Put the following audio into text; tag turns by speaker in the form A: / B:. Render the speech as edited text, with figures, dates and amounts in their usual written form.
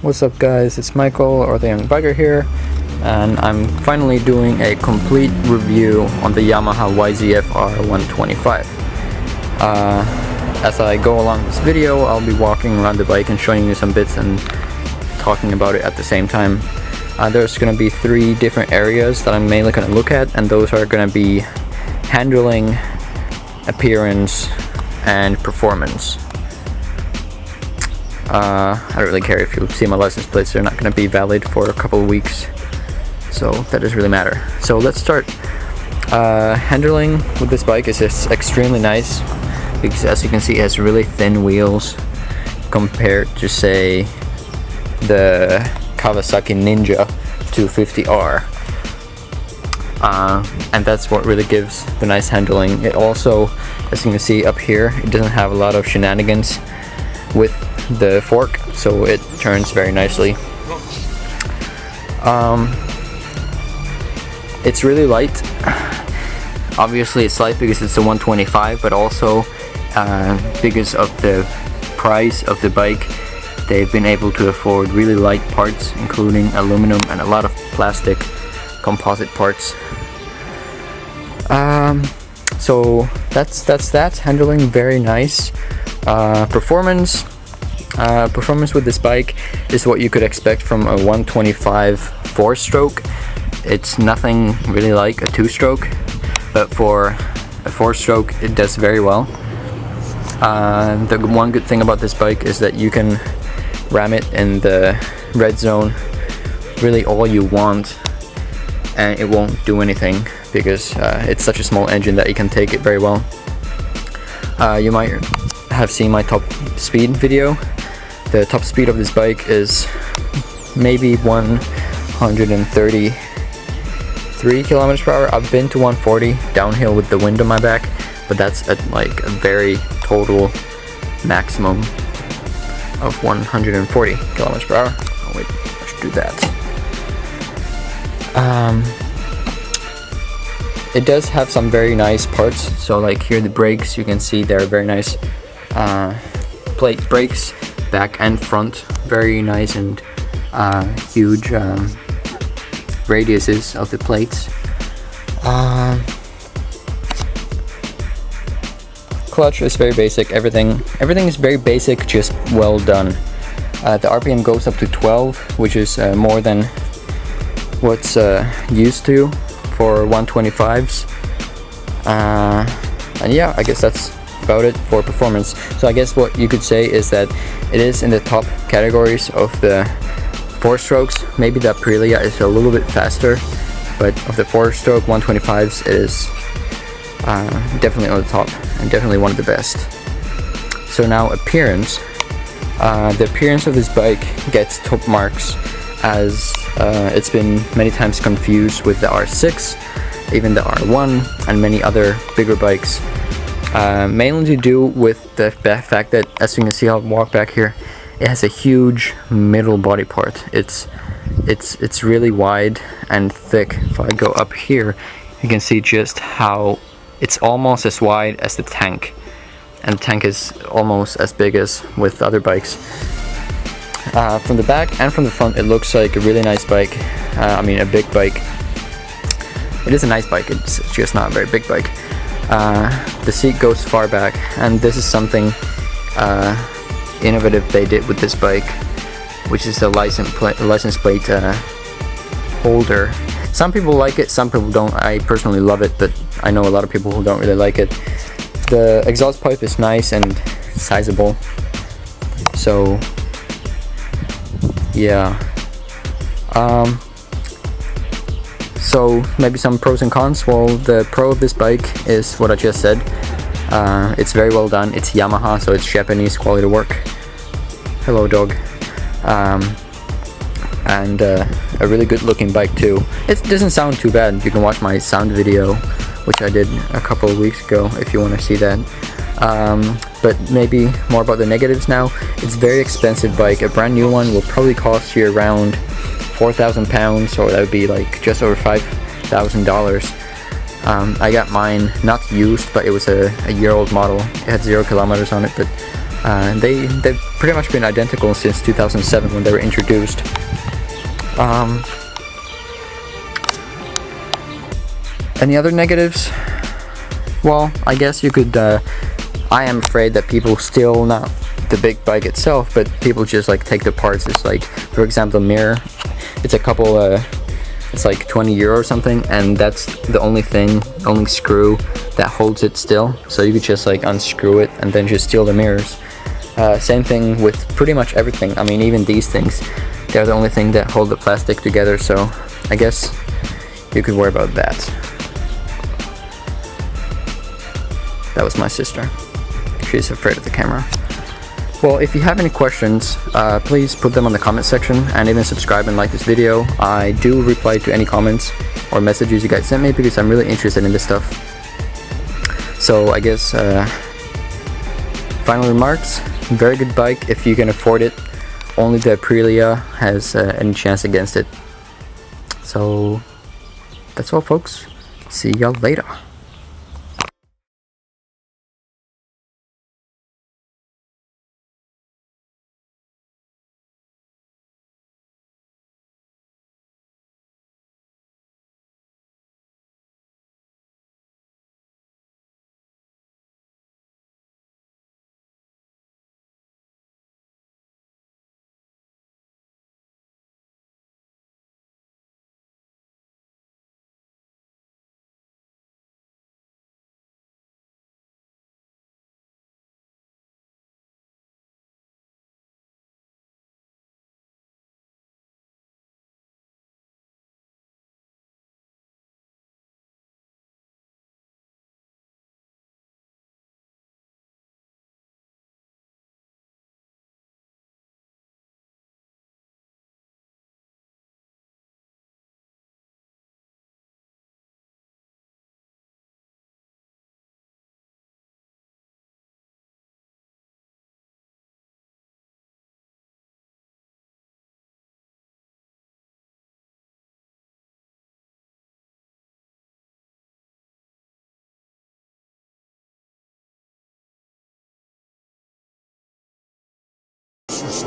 A: What's up guys, it's Michael or the Young Biker here, and I'm finally doing a complete review on the Yamaha YZF R125. As I go along this video, I'll be walking around the bike and showing you some bits and talking about it at the same time. There's going to be 3 different areas that I'm mainly going to look at, and those are going to be handling, appearance, and performance. I don't really care if you see my license plates, they're not going to be valid for a couple of weeks, so that doesn't really matter. So let's start. Handling with this bike is just extremely nice because, as you can see, it has really thin wheels compared to, say, the Kawasaki Ninja 250R, and that's what really gives the nice handling. It also, as you can see up here, it doesn't have a lot of shenanigans with the fork, so it turns very nicely. It's really light. Obviously it's light because it's a 125, but also because of the price of the bike, they've been able to afford really light parts, including aluminum and a lot of plastic composite parts. So that's that. Handling very nice. Performance with this bike is what you could expect from a 125 4-stroke. It's nothing really like a 2-stroke, but for a 4-stroke it does very well. The one good thing about this bike is that you can ram it in the red zone really all you want and it won't do anything because it's such a small engine that you can take it very well. You might have seen my top speed video. The top speed of this bike is maybe 133 kilometers per hour. I've been to 140 downhill with the wind on my back, but that's at like a very total maximum of 140 kilometers per hour. Oh wait, I should do that. It does have some very nice parts. So like here, the brakes, you can see they're very nice plate brakes, back and front, very nice and huge radiuses of the plates. Clutch is very basic. Everything is very basic, just well done. The RPM goes up to 12, which is more than what's used to for 125s. And yeah, I guess that's about it for performance. So I guess what you could say is that it is in the top categories of the 4-strokes. Maybe the Aprilia is a little bit faster, but of the 4-stroke 125s, it is definitely on the top and definitely one of the best. So now appearance. The appearance of this bike gets top marks, as it's been many times confused with the R6, even the R1, and many other bigger bikes. Mainly to do with the fact that, as you can see, I'll walk back here, it has a huge middle body part. It's really wide and thick. If I go up here, you can see just how it's almost as wide as the tank, and the tank is almost as big as with other bikes. From the back and from the front, it looks like a really nice bike. I mean, a big bike. It is a nice bike, it's just not a very big bike. The seat goes far back, and this is something innovative they did with this bike, which is the license plate holder. Some people like it, some people don't. I personally love it, but I know a lot of people who don't really like it. The exhaust pipe is nice and sizable, so yeah. So maybe some pros and cons. Well, the pro of this bike is what I just said. It's very well done. It's Yamaha, so it's Japanese quality work. Hello, dog. And a really good looking bike too. It doesn't sound too bad. You can watch my sound video, which I did a couple of weeks ago, if you want to see that. But maybe more about the negatives now. It's a very expensive bike. A brand new one will probably cost you around 4,000 pounds, or that would be like just over $5,000. I got mine not used, but it was a year-old model. It had 0 kilometers on it, but they've pretty much been identical since 2007 when they were introduced. Any other negatives? Well, I guess you could, I am afraid that people steal not the big bike itself, but people just like take the parts. It's like, for example, the mirror, it's a couple, it's like 20 euro or something, and that's the only thing, only screw that holds it still. So you could just like unscrew it and then just steal the mirrors. Same thing with pretty much everything. I mean, even these things, they're the only thing that hold the plastic together, so I guess you could worry about that. That was my sister. She's afraid of the camera. Well, if you have any questions, please put them on the comment section, and even subscribe and like this video. I do reply to any comments or messages you guys sent me because I'm really interested in this stuff. So I guess, final remarks, very good bike if you can afford it. Only the Aprilia has any chance against it. So that's all, folks. See y'all later.
B: Just